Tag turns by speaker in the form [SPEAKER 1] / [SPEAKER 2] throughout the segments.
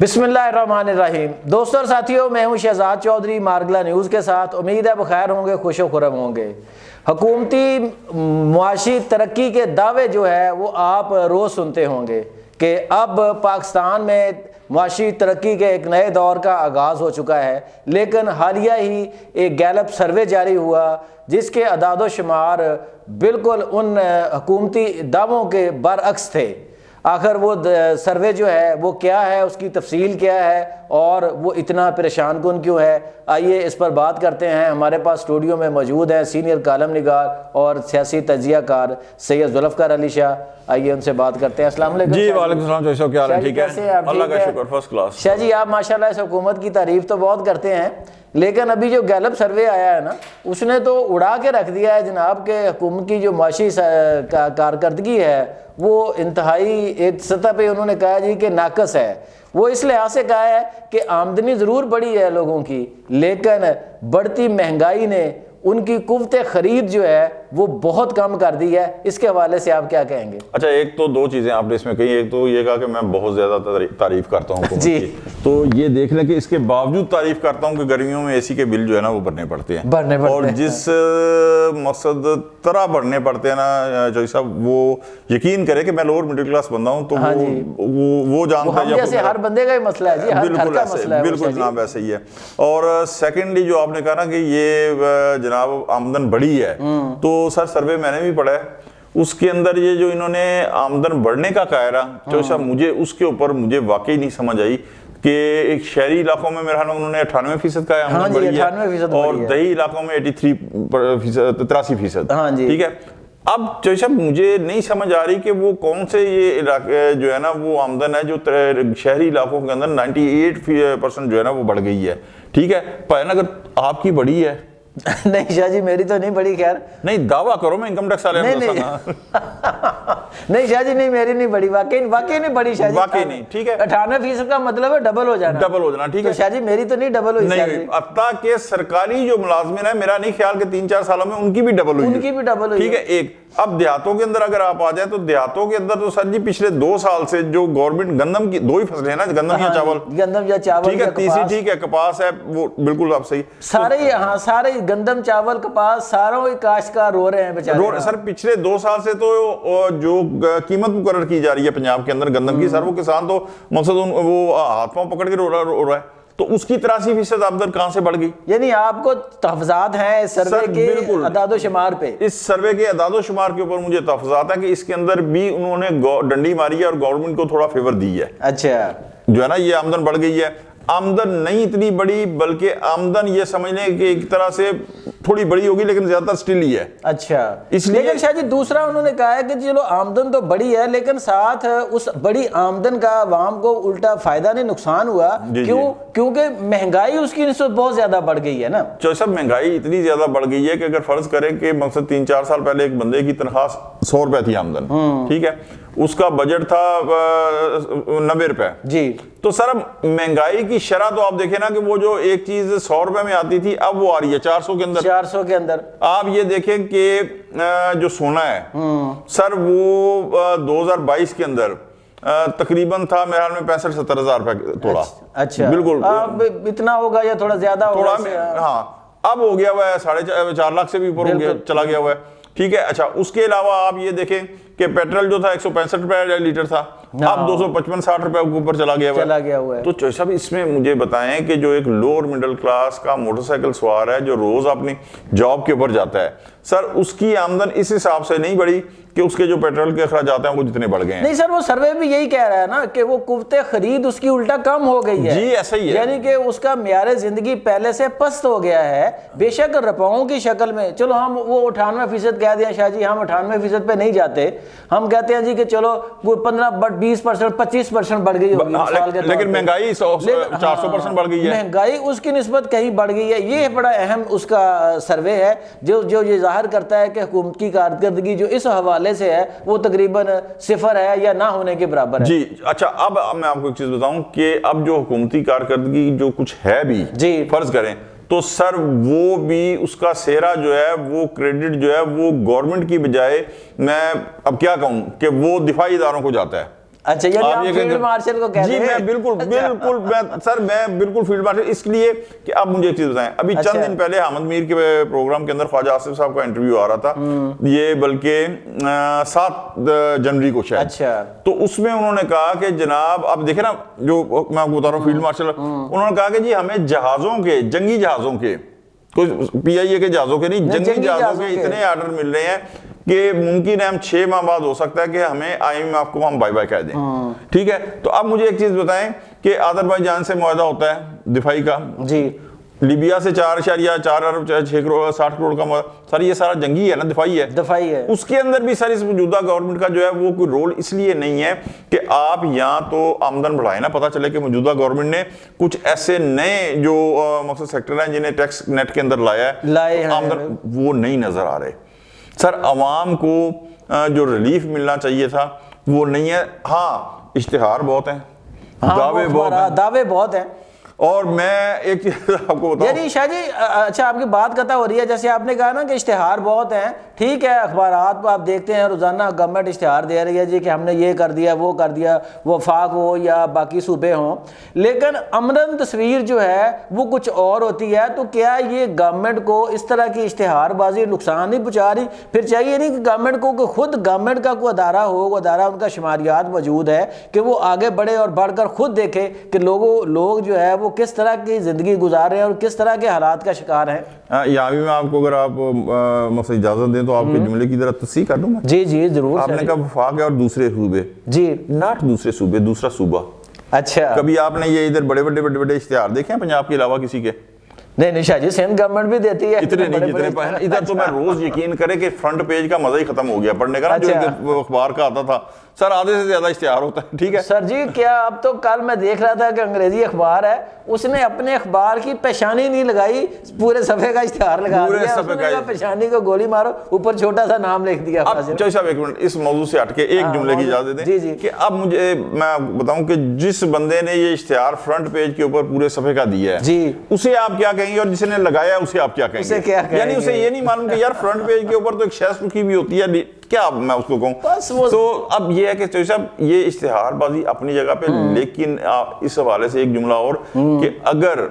[SPEAKER 1] بسم اللہ الرحمن الرحیم۔ دوستوں اور ساتھیوں، میں ہوں شہزاد چودھری مارگلا نیوز کے ساتھ۔ امید ہے بخیر ہوں گے، خوش و خرم ہوں گے۔ حکومتی معاشی ترقی کے دعوے جو ہے وہ آپ روز سنتے ہوں گے کہ اب پاکستان میں معاشی ترقی کے ایک نئے دور کا آغاز ہو چکا ہے، لیکن حالیہ ہی ایک گیلپ سروے جاری ہوا جس کے اعداد و شمار بالکل ان حکومتی دعووں کے برعکس تھے۔ آخر وہ سروے جو ہے وہ کیا ہے، اس کی تفصیل کیا ہے اور وہ اتنا پریشان کن کیوں ہے، آئیے اس پر بات کرتے ہیں۔ ہمارے پاس اسٹوڈیو میں موجود ہیں سینئر کالم نگار اور سیاسی تجزیہ کار سید ذوالفقار علی شاہ، آئیے ان سے بات کرتے ہیں۔ السلام علیکم۔
[SPEAKER 2] جی وعلیکم السلام، جیسا کیا حال ہے؟ ٹھیک ہے، اللہ کا شکر، فرسٹ کلاس۔
[SPEAKER 1] شاہ جی آپ ماشاءاللہ اس حکومت کی تعریف تو بہت کرتے ہیں، لیکن ابھی جو گیلپ سروے آیا ہے نا اس نے تو اڑا کے رکھ دیا ہے جناب کہ حکومت کی جو معاشی کارکردگی ہے وہ انتہائی ایک سطح پہ انہوں نے کہا جی کہ ناقص ہے۔ وہ اس لحاظ سے کہا ہے کہ آمدنی ضرور بڑھی ہے لوگوں کی، لیکن بڑھتی مہنگائی نے ان کی قوت خرید جو ہے وہ بہت کم کر دی ہے۔ اس کے حوالے سے آپ کیا کہیں گے؟
[SPEAKER 2] اچھا، ایک تو دو چیزیں آپ نے اس میں کہی۔ ایک تو یہ کہا کہ میں بہت زیادہ تعریف کرتا ہوں حکومت کی، تو یہ دیکھ لیں کہ اس کے باوجود تعریف کرتا ہوں کہ گرمیوں میں اے سی کے بل جو ہے نا وہ بھرنے پڑتے ہیں، اور جس مقصد طرح بھرنے پڑتے ہیں نا جوئی صاحب، وہ یقین کرے کہ میں لوور مڈل کلاس بندہ ہوں تو وہ جانتا ہے،
[SPEAKER 1] جیسے ہر بندے کا ہی مسئلہ ہے جی، ہر گھر کا مسئلہ ہے۔
[SPEAKER 2] بالکل جناب ایسے ہی ہے۔ اور سیکنڈلی جو آپ نے کہا نا کہ یہ جناب آمدن بڑھی ہے، تو سر سروے میں نے بھی پڑھا ہے، اس کے اندر یہ جو انہوں نے آمدن بڑھنے کا کہا ہے جو صاحب، مجھے اس کے اوپر مجھے واقعی نہیں سمجھ آئی کہ ایک شہری علاقوں میں میرا انہوں نے 98% کا آمدن بڑھی ہے اور دیہی علاقوں میں 83%، ٹھیک ہے۔ اب جو صاحب مجھے نہیں سمجھ آ رہی کہ وہ کون سے یہ علاقے جو ہے نا وہ آمدن ہے جو شہری علاقوں کے اندر 98% جو ہے نا وہ بڑھ گئی ہے، ٹھیک ہے۔ پر اگر آپ کی بڑی ہے
[SPEAKER 1] نہیں شاہ جی میری تو نہیں بڑی، خیر
[SPEAKER 2] نہیں دعویٰ کرو، میں انکم ٹیکس والے
[SPEAKER 1] نہیں شاہ جی نہیں میری نہیں بڑی، واقعی نہیں بڑی شاہ جی،
[SPEAKER 2] واقعی نہیں، ٹھیک ہے۔
[SPEAKER 1] 98% کا مطلب ہے ڈبل ہو جانا، ٹھیک ہے شاہ جی میری تو نہیں ڈبل ہوئی،
[SPEAKER 2] نہیں حتیٰ کہ سرکاری جو ملازمین ہیں میرا نہیں خیال کہ 3-4 سالوں میں ان کی بھی ڈبل ہوئی، ٹھیک ہے۔ ایک اب دیہاتوں کے اندر اگر آپ آ جائیں تو دیہاتوں کے اندر تو سر جی پچھلے 2 سال سے جو گورنمنٹ گندم کی 2 ہی فصلیں ہیں نا، گندم یا چاول، ٹھیک ہے، تیسری ٹھیک ہے کپاس ہے، وہ بالکل آپ صحیح،
[SPEAKER 1] سارے گندم چاول کپاس ساروں ہی کاشتکار رو رہے ہیں بیچارے۔
[SPEAKER 2] سر پچھلے 2 سال سے تو جو قیمت مقرر کی جا رہی ہے پنجاب کے اندر گندم کی، سر وہ کسان تو مقصد وہ ہاتھ پاؤں پکڑ کے رو رہا ہے، تو اس کی 83% آمدن کہاں سے بڑھ گئی؟
[SPEAKER 1] یعنی آپ کو تحفظات ہیں اس سروے کے اعداد و شمار پہ؟
[SPEAKER 2] اس سروے کے اعداد و شمار کے اوپر مجھے تحفظات ہے کہ اس کے اندر بھی انہوں نے ڈنڈی ماری ہے اور گورنمنٹ کو تھوڑا فیور دی ہے،
[SPEAKER 1] اچھا
[SPEAKER 2] جو ہے نا یہ آمدن بڑھ گئی ہے۔ آمدن نہیں اتنی بڑی، بلکہ آمدن یہ سمجھ لیں کہ ایک طرح سے تھوڑی بڑی ہوگی لیکن زیادہ تر سٹل ہی ہے۔
[SPEAKER 1] اچھا،
[SPEAKER 2] اس لیے
[SPEAKER 1] لیکن شاہ جی دوسرا انہوں نے کہا ہے کہ چلو آمدن تو بڑی ہے لیکن ساتھ اس بڑی آمدن کا عوام کو الٹا فائدہ نہیں نقصان ہوا، کیونکہ مہنگائی اس کی نسبت بہت زیادہ بڑھ گئی ہے نا۔
[SPEAKER 2] جو سب مہنگائی اتنی زیادہ بڑھ گئی ہے کہ اگر فرض کریں کہ مقصد 3-4 سال پہلے ایک بندے کی تنخواہ 100 روپے تھی آمدن، ٹھیک ہے، اس کا بجٹ تھا 90 روپے جی، تو سر مہنگائی کی شرح تو آپ دیکھیں نا کہ وہ جو ایک چیز 100 روپے میں آتی تھی اب وہ آ رہی ہے 400 کے اندر۔ آپ یہ دیکھیں کہ جو سونا ہے سر وہ 2022 کے اندر تقریباً تھا میرے حال میں 65-70 ہزار روپے توڑا۔
[SPEAKER 1] اچھا
[SPEAKER 2] بالکل
[SPEAKER 1] اتنا ہوگا یا تھوڑا زیادہ ہوگا؟
[SPEAKER 2] ہاں اب ہو گیا ہوا ہے 4.5 لاکھ سے بھی اوپر چلا گیا ہوا ہے، ٹھیک ہے۔ اچھا اس کے علاوہ آپ یہ دیکھیں کہ پیٹرول جو تھا 165 روپے لیٹر تھا، اب 255-60 روپے کے اوپر چلا گیا ہوا ہے۔ تو چوہے صاحب اس میں مجھے بتائیں کہ جو ایک لوور مڈل کلاس کا موٹر سائیکل سوار ہے جو روز اپنی جاب کے اوپر جاتا ہے، سر اس کی آمدن اس حساب سے نہیں بڑھی کہ اس کے جو پیٹرول کے اخراجات ہیں وہ جتنے بڑھ گئے ہیں۔
[SPEAKER 1] نہیں سر وہ سروے بھی یہی کہہ رہا ہے نا کہ وہ قوت خرید اس کی الٹا کم ہو گئی ہے۔
[SPEAKER 2] جی ایسا ہی ہے،
[SPEAKER 1] یعنی کہ اس کا معیار زندگی پہلے سے پست ہو گیا ہے، بے شک روپیوں کی شکل میں، چلو ہم وہ 98% کہہ دیں شاہ جی، ہم 98% پہ نہیں جاتے، ہم کہتے ہیں جی کہ چلو 15-20% 25% بڑھ گئی ہوگی،
[SPEAKER 2] لیکن مہنگائی 400% بڑھ گئی ہے،
[SPEAKER 1] مہنگائی اس کی نسبت کہیں بڑھ گئی ہے۔ یہ بڑا اہم اس کا سروے ہے جو یہ ظاہر کرتا ہے کہ حکومت کی کارکردگی جو اس حوالے سے ہے وہ تقریباً 0 ہے یا نہ ہونے کے برابر ہے۔
[SPEAKER 2] جی اچھا، اب میں آپ کو ایک چیز بتاؤں کہ اب جو حکومتی کارکردگی جو کچھ ہے بھی فرض کریں تو سر وہ بھی اس کا سہرا جو ہے وہ کریڈٹ جو ہے وہ گورنمنٹ کی بجائے میں اب کیا کہوں کہ وہ دفاعی اداروں کو جاتا ہے۔
[SPEAKER 1] اچھا یعنی آپ فیلڈ مارشل کو کہتے ہیں؟
[SPEAKER 2] جی میں بالکل سر میں بالکل فیلڈ مارشل، اس لیے کہ آپ مجھے ایک چیز بتائیں، ابھی چند دن پہلے حامد میر کے پروگرام کے اندر خواجہ آصف صاحب کا انٹرویو آ رہا تھا، یہ بلکہ 7 جنوری کو شاید،
[SPEAKER 1] اچھا
[SPEAKER 2] تو اس میں انہوں نے کہا کہ جناب آپ دیکھیں نا، جو میں آپ کو بتا رہا ہوں فیلڈ مارشل، انہوں نے کہا کہ جی ہمیں جہازوں کے، جنگی جہازوں کے، کوئی پی آئی اے کے جہازوں کے نہیں، جنگی جہازوں کے اتنے آرڈر مل رہے ہیں کہ ممکن ہے ہم 6 ماہ بعد ہو سکتا ہے کہ ہمیں IMF کو ہم بائی بائی کہہ دیں، ٹھیک ہے؟ تو اب مجھے ایک چیز بتائیں کہ آذربائیجان سے معاہدہ ہوتا ہے دفاعی کا،
[SPEAKER 1] جی
[SPEAKER 2] لیبیا سے 4.4 ارب 6 کروڑ 60 کروڑ کا سر، یہ سارا جنگی ہے نا، دفاعی ہے، اس کے اندر بھی سر اس موجودہ گورنمنٹ کا جو ہے وہ کوئی رول اس لیے نہیں ہے کہ آپ یہاں تو آمدن بڑھائیں نا، پتہ چلے کہ موجودہ گورنمنٹ نے کچھ ایسے نئے جو مقصد سیکٹر ہیں جنہیں ٹیکس نیٹ کے اندر لایا ہے، آمدن وہ نہیں نظر آ رہے سر، عوام کو جو ریلیف ملنا چاہیے تھا وہ نہیں ہے۔ ہاں اشتہار بہت ہیں،
[SPEAKER 1] دعوے بہت ہیں،
[SPEAKER 2] اور میں ایک چیز آپ کو بتاؤں،
[SPEAKER 1] یعنی شاہ جی اچھا آپ کی بات قطع ہو رہی ہے، جیسے آپ نے کہا نا کہ اشتہار بہت ہیں، ٹھیک ہے، اخبارات پہ آپ دیکھتے ہیں روزانہ گورنمنٹ اشتہار دے رہی ہے جی کہ ہم نے یہ کر دیا وہ کر دیا، وفاق ہو یا باقی صوبے ہوں، لیکن عملاً تصویر جو ہے وہ کچھ اور ہوتی ہے۔ تو کیا یہ گورنمنٹ کو اس طرح کی اشتہار بازی نقصان نہیں پہنچا رہی؟ پھر چاہیے نہیں کہ گورنمنٹ کو کہ خود گورنمنٹ کا کوئی ادارہ ہو، وہ ادارہ ان کا شماریات موجود ہے کہ وہ آگے بڑھے اور بڑھ کر خود دیکھے کہ لوگ جو ہے وہ کس طرح کی زندگی گزار رہے ہیں اور کس طرح کے حالات کا شکار ہیں۔
[SPEAKER 2] یہاں بھی میں آپ کو، اگر آپ مثلا اجازت دیں تو آپ کے جملے کی ذرا تصحیح کر دوں میں۔
[SPEAKER 1] جی جی ضرور۔
[SPEAKER 2] آپ نے کہا وفاق ہے اور دوسرے صوبے،
[SPEAKER 1] جی
[SPEAKER 2] ناٹ دوسرے صوبے، دوسرا صوبہ۔
[SPEAKER 1] اچھا
[SPEAKER 2] کبھی آپ نے یہ ادھر بڑے اشتہار دیکھے ہیں پنجاب کے علاوہ کسی کے؟
[SPEAKER 1] نہیں شاہ جی، سندھ گورنمنٹ بھی دیتی ہے
[SPEAKER 2] اتنے نہیں جتنے ادھر، تو میں روز یقین کرے کہ فرنٹ پیج کا مزہ ہی ختم ہو گیا پڑھنے کا، جو اخبار کا آتا تھا سر آدھے سے زیادہ اشتہار ہوتا ہے، ٹھیک ہے
[SPEAKER 1] سر جی۔ کیا اب تو کل میں دیکھ رہا تھا کہ انگریزی اخبار ہے، اس نے اپنے اخبار کی پیشانی نہیں لگائی، پورے صفحے کا اشتہار لگا دیا، اس نے کہا پیشانی کو گولی مارو، اوپر چھوٹا سا نام لکھ دیا۔
[SPEAKER 2] چوہدری صاحب ایک منٹ، اس موضوع سے ہٹ کے ایک جملے کی اجازت دیں کہ اب مجھے میں بتاؤں کہ جس بندے نے یہ اشتہار فرنٹ پیج کے اوپر پورے صفحے کا دیا ہے اسے آپ کیا کہیں گے، اور جس نے لگایا اسے آپ کیا کہیں گے؟ یعنی اسے یہ نہیں معلوم کہ یار فرنٹ پیج کے اوپر تو ایک شیز رکھی بھی ہوتی ہے، کیا میں اس کو کہوں؟ تو اب یہ ہے کہ چوہدری صاحب یہ اشتہار بازی اپنی جگہ پہ، لیکن اس حوالے سے ایک جملہ اور کہ اگر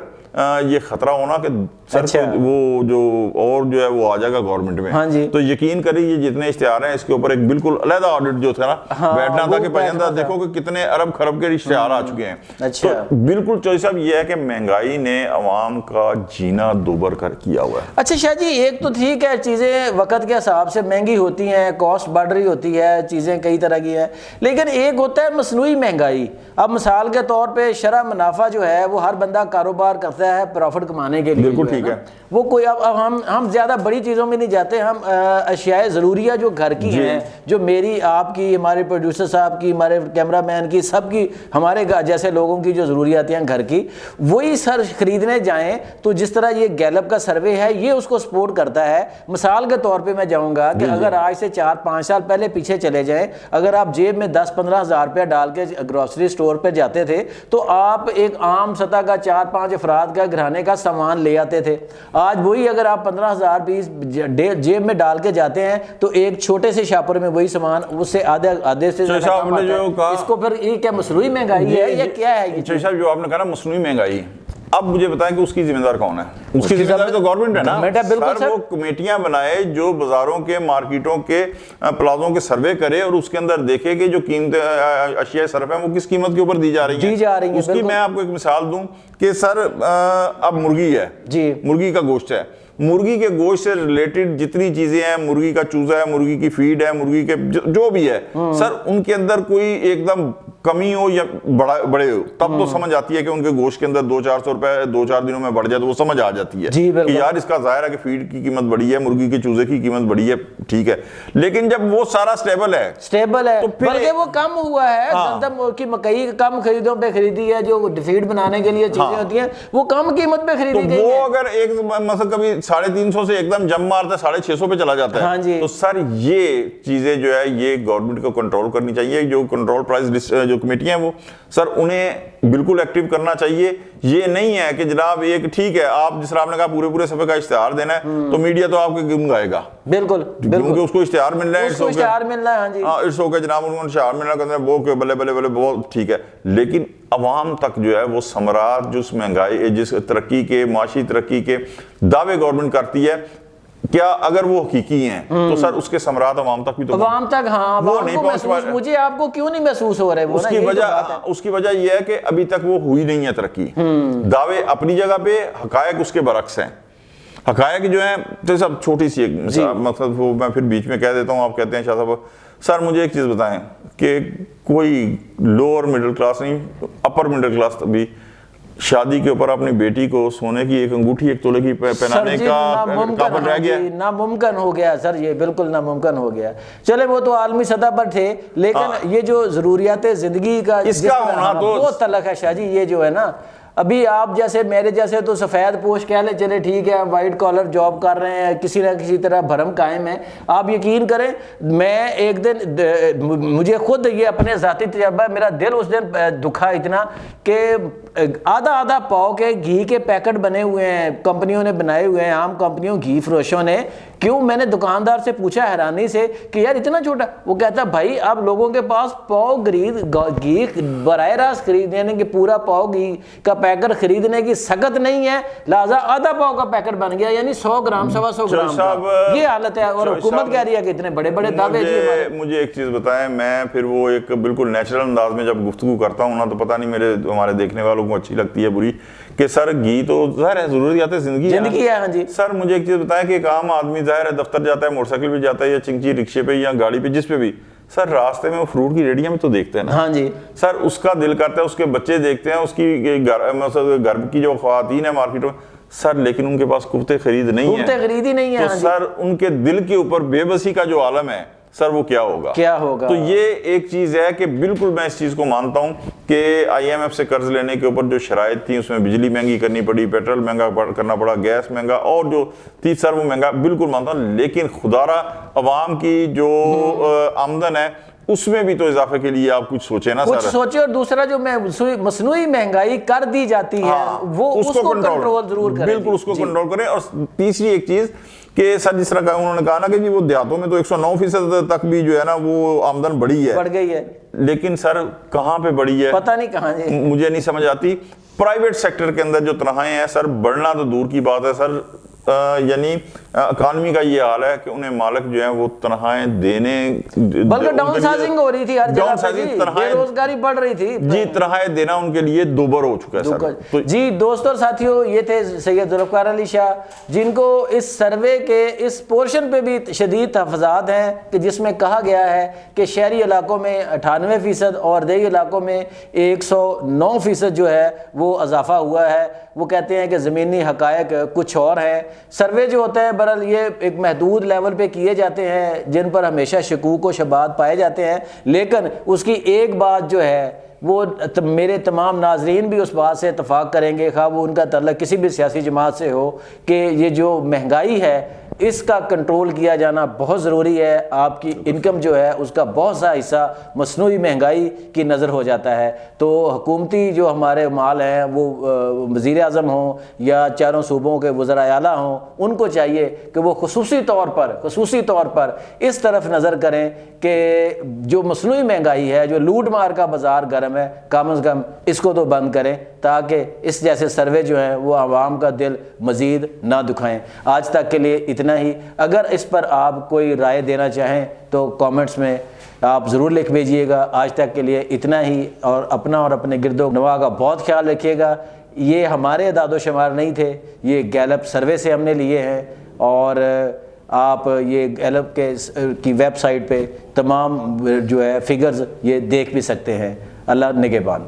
[SPEAKER 2] یہ خطرہ ہونا کہ سر وہ جو اور جو ہے وہ آ جائے گا گورنمنٹ میں، تو یقین کریے یہ جتنے اشتہار ہیں اس کے اوپر ایک بالکل علیحدہ آڈٹ جو تھا نا بیٹھنا تھا کہ پہنتا دیکھو کہ کتنے ارب خرب کے اشتہار آ چکے ہیں۔ تو بالکل چوہدری صاحب یہ ہے کہ مہنگائی نے عوام کا جینا دوبر کر کیا ہوا ہے۔
[SPEAKER 1] اچھا شاہ جی، ایک تو ٹھیک ہے چیزیں وقت کے حساب سے مہنگی ہوتی ہیں، کاسٹ بڑھ رہی ہوتی ہے، چیزیں کئی طرح کی ہیں، لیکن ایک ہوتا ہے مصنوعی مہنگائی۔ اب مثال کے طور پہ شرح منافع جو ہے وہ ہر بندہ کاروبار کرتا ہے پروفٹ کمانے کے لیے،
[SPEAKER 2] بالکل ٹھیک ہے،
[SPEAKER 1] وہ کوئی اب ہم زیادہ بڑی چیزوں میں نہیں جاتے، ہم اشیاء ضروریہ جو گھر کی ہیں، جو میری آپ کی، ہمارے پروڈیوسر صاحب کی، ہمارے کیمرہ مین کی، سب کی، ہمارے جیسے لوگوں کی جو ضروریات ہیں گھر کی، وہی سر خریدنے جائیں تو جس طرح یہ گیلپ کا سروے ہے یہ اس کو سپورٹ کرتا ہے۔ مثال کے طور پہ میں جاؤں گا کہ اگر آج سے 4-5 سال پہلے پیچھے چلے جائیں، اگر آپ جیب میں 10-15 ہزار روپیہ ڈال کے گروسری اسٹور پہ جاتے تھے تو آپ ایک عام سطح کا 4-5 افراد کا گھرانے کا سامان لے آتے تھے۔ آج وہی اگر آپ 15,000 پیس جیب میں ڈال کے جاتے ہیں تو ایک چھوٹے سے شاپر میں وہی سامان اس سے آدھے سے زیادہ کم آتا ہے۔ اس کو پھر یہ کیا مصنوعی مہنگائی ہے یا کیا ہے؟
[SPEAKER 2] چوہدری صاحب جو آپ نے کہا نا مصنوعی مہنگائی، اب مجھے بتائیں کہ اس کی ذمہ دار کون ہے؟ اس کی ذمہ دار تو گورنمنٹ ہے نا۔ سر وہ کمیٹیاں بنائے جو بازاروں کے، مارکیٹوں کے، پلازوں کے سروے کرے اور اس کے اندر دیکھے کہ جو قیمت اشیاء صرف ہیں وہ کس قیمت کے اوپر دی جا رہی ہیں۔ اس کی میں آپ کو ایک مثال دوں کہ سر اب مرغی ہے، مرغی کا گوشت ہے، مرغی کے گوشت سے ریلیٹڈ جتنی چیزیں ہیں، مرغی کا چوزا ہے، مرغی کی فیڈ ہے، مرغی کے جو بھی ہے سر، ان کے اندر کوئی ایک دم کمی ہو یا بڑے ہو تب تو سمجھ آتی ہے کہ ان کے گوشت کے اندر 200-400 روپے 2-4 دنوں میں بڑھ جائے تو وہ سمجھ آ جاتی ہے کہ یار اس کا ظاہر ہے کہ فیڈ کی قیمت بڑی ہے، مرغی کے چوزے کی قیمت بڑی ہے، ٹھیک ہے۔ لیکن جب وہ سارا سٹیبل ہے
[SPEAKER 1] بلکہ وہ کم ہوا ہے، گندم کی مکئی کم خریدوں پہ خریدی ہے، جو فیڈ بنانے کے لیے چیزیں ہوتی ہیں وہ کم قیمت پہ خریدی گئی ہیں۔
[SPEAKER 2] وہ اگر ایک مثلا کبھی 350 سے ایک دم جم مارتا ہے 650 پہ چلا جاتا ہے، تو سر یہ چیزیں جو ہے یہ گورنمنٹ کو کنٹرول کرنی چاہیے۔ جو کنٹرول پرائس جو کمیٹیاں ہیں وہ سر انہیں بالکل ایکٹیو کرنا چاہیے. یہ نہیں ہے کہ جناب ایک ٹھیک ہے آپ جس طرح آپ نے کہا پورے صفحے کا اشتہار دینا ہے تو میڈیا تو آپ کے گنگائے گا.
[SPEAKER 1] بالکل
[SPEAKER 2] کیونکہ اس کو اشتہار مل رہا ہے,
[SPEAKER 1] اس کو اشتہار مل رہا ہے. ہاں جی
[SPEAKER 2] اٹس اوکے جناب ان کو اشتہار مل رہا ہے وہ کہ بلے بلے بلے بہت ٹھیک ہے, لیکن عوام تک جو ہے وہ ثمرات جو اس مہنگائی جس ترقی کے معاشی ترقی کے دعوے گورنمنٹ کرتی ہے کیا اگر وہ حقیقی ہیں تو سر اس کے ثمرات عوام تک بھی تو
[SPEAKER 1] عوام تک ہاں
[SPEAKER 2] وہ نہیں پہنچ.
[SPEAKER 1] مجھے آپ کو کیوں نہیں محسوس ہو رہے وہ
[SPEAKER 2] اس کی وجہ یہ ہے کہ ابھی تک وہ ہوئی نہیں ہے ترقی. دعوے اپنی جگہ پہ, حقائق اس کے برعکس ہیں. حقائق جو ہیں تو سب چھوٹی سی ایک مقصد وہ میں پھر بیچ میں کہہ دیتا ہوں, آپ کہتے ہیں شاہ صاحب سر مجھے ایک چیز بتائیں کہ کوئی لوور مڈل کلاس نہیں اپر مڈل کلاس بھی شادی کے اوپر اپنی بیٹی کو سونے کی ایک انگوٹھی 1 تولے کی پہنانے کا قابل رہ گیا,
[SPEAKER 1] ناممکن ہو گیا سر, یہ بالکل ناممکن ہو گیا. چلے وہ تو عالمی سطح پر تھے, لیکن یہ جو ضروریات زندگی کا
[SPEAKER 2] اس کا ہونا تو
[SPEAKER 1] بہت تلخ ہے شاہ جی. یہ جو ہے نا ابھی آپ جیسے میرے جیسے تو سفید پوش کہہ لیں چلے ٹھیک ہے وائٹ کالر جاب کر رہے ہیں, کسی نہ کسی طرح بھرم قائم ہے. آپ یقین کریں میں ایک دن مجھے خود یہ اپنے ذاتی تجربہ, میرا دل اس دن دکھا اتنا کہ آدھا پاؤ کے گھی کے پیکٹ بنے ہوئے ہیں, کمپنیوں نے بنائے ہوئے ہیں, عام کمپنیوں گھی فروشوں نے. کیوں؟ میں نے دکاندار سے پوچھا حیرانی سے کہ یار اتنا چھوٹا. وہ کہتا بھائی آپ لوگوں کے پاس پاؤ گھی براہ راست خرید, یعنی کہ پورا پاؤ گھی کا پیکٹ خریدنے کی سخت نہیں ہے, لہٰذا آدھا پاؤ کا پیکٹ بن گیا, یعنی 100 گرام 125 گرام. یہ حالت ہے اور حکومت کہہ رہی ہے کہ اتنے بڑے بڑے دعوے.
[SPEAKER 2] مجھے ایک چیز بتائیں, میں پھر وہ ایک بالکل نیچرل انداز میں جب گفتگو کرتا ہوں نا تو پتہ نہیں ہمارے دیکھنے والوں کو اچھی لگتی ہے بری کہ سر گھی تو ظاہر ہے ضروریات زندگی
[SPEAKER 1] ہے. ہاں جی
[SPEAKER 2] سر مجھے ایک چیز بتائیں کہ ایک عام آدمی ظاہر ہے دفتر جاتا ہے, موٹر سائیکل پہ جاتا ہے یا چنچی رکشے پہ یا گاڑی پہ جس پہ بھی, سر راستے میں وہ فروٹ کی ریڑیاں میں تو دیکھتے ہیں نا.
[SPEAKER 1] ہاں جی
[SPEAKER 2] سر اس کا دل کرتا ہے, اس کے بچے دیکھتے ہیں, اس کی گھر کی جو خواتین ہیں مارکیٹ میں سر, لیکن ان کے پاس قوت خرید نہیں ہے,
[SPEAKER 1] خرید ہی نہیں ہے.
[SPEAKER 2] تو سر ان کے دل کے اوپر بے بسی کا جو عالم ہے سر وہ کیا ہوگا. تو یہ ایک چیز ہے کہ بالکل میں اس چیز کو مانتا ہوں کہ IMF سے قرض لینے کے اوپر جو شرائط تھی اس میں بجلی مہنگی کرنی پڑی, پیٹرول مہنگا کرنا پڑا, گیس مہنگا اور جو تھی سر وہ مہنگا, بالکل مانتا ہوں. لیکن خدا را عوام کی جو آمدن ہے اس میں بھی تو اضافے کے لیے آپ کچھ سوچیں نا,
[SPEAKER 1] کچھ سوچیں. اور دوسرا جو مصنوعی مہنگائی کر دی جاتی ہے وہ اس کو کنٹرول ضرور کریں.
[SPEAKER 2] بالکل اس کو کنٹرول کریں. اور تیسری ایک چیز کہ سر جس طرح انہوں نے کہا نا کہ جی وہ دیہاتوں میں تو 109% تک بھی جو ہے نا وہ آمدن بڑھی ہے, لیکن سر کہاں پہ بڑھی ہے
[SPEAKER 1] پتہ نہیں کہاں,
[SPEAKER 2] مجھے نہیں سمجھ آتی. پرائیویٹ سیکٹر کے اندر جو تنخواہیں ہیں سر بڑھنا تو دور کی بات ہے سر, یعنی اکانومی کا یہ حال ہے کہ انہیں مالک جو ہیں وہ تنخواہیں دینے,
[SPEAKER 1] بلکہ ڈاؤن سائزنگ ہو رہی تھی ہر جگہ پہ, بے روزگاری بڑھ رہی تھی
[SPEAKER 2] جی, تنخواہیں دینا ان کے لیے دوبر ہو چکا ہے سر.
[SPEAKER 1] جی دوستوں اور ساتھیوں, یہ تھے سید ذوالفقار علی شاہ جن کو اس سروے کے اس پورشن پہ بھی شدید تحفظات ہیں کہ جس میں کہا گیا ہے کہ شہری علاقوں میں 98% اور دیہی علاقوں میں 109% جو ہے وہ اضافہ ہوا ہے. وہ کہتے ہیں کہ زمینی حقائق کچھ اور ہیں. سروے جو ہوتے ہیں برحال یہ ایک محدود لیول پہ کیے جاتے ہیں جن پر ہمیشہ شکوک و شبہات پائے جاتے ہیں, لیکن اس کی ایک بات جو ہے وہ میرے تمام ناظرین بھی اس بات سے اتفاق کریں گے, خواہ وہ ان کا تعلق کسی بھی سیاسی جماعت سے ہو, کہ یہ جو مہنگائی ہے اس کا کنٹرول کیا جانا بہت ضروری ہے. آپ کی انکم جو ہے اس کا بہت سا حصہ مصنوعی مہنگائی کی نظر ہو جاتا ہے. تو حکومتی جو ہمارے مال ہیں وہ وزیر اعظم ہوں یا چاروں صوبوں کے وزراء اعلیٰ ہوں, ان کو چاہیے کہ وہ خصوصی طور پر اس طرف نظر کریں کہ جو مصنوعی مہنگائی ہے, جو لوٹ مار کا بازار گرم ہے, کم از کم اس کو تو بند کریں تاکہ اس جیسے سروے جو ہیں وہ عوام کا دل مزید نہ دکھائیں. آج تک کے لیے اتنا ہی. اگر اس پر آپ کوئی رائے دینا چاہیں تو کامنٹس میں آپ ضرور لکھ بھیجیے گا. آج تک کے لیے اتنا ہی, اور اپنا اور اپنے گرد و نواح کا بہت خیال رکھیے گا. یہ ہمارے اعداد و شمار نہیں تھے, یہ گیلپ سروے سے ہم نے لیے ہیں, اور آپ یہ گیلپ کی ویب سائٹ پہ تمام جو ہے فگرز یہ دیکھ بھی سکتے ہیں. اللہ نگہبان.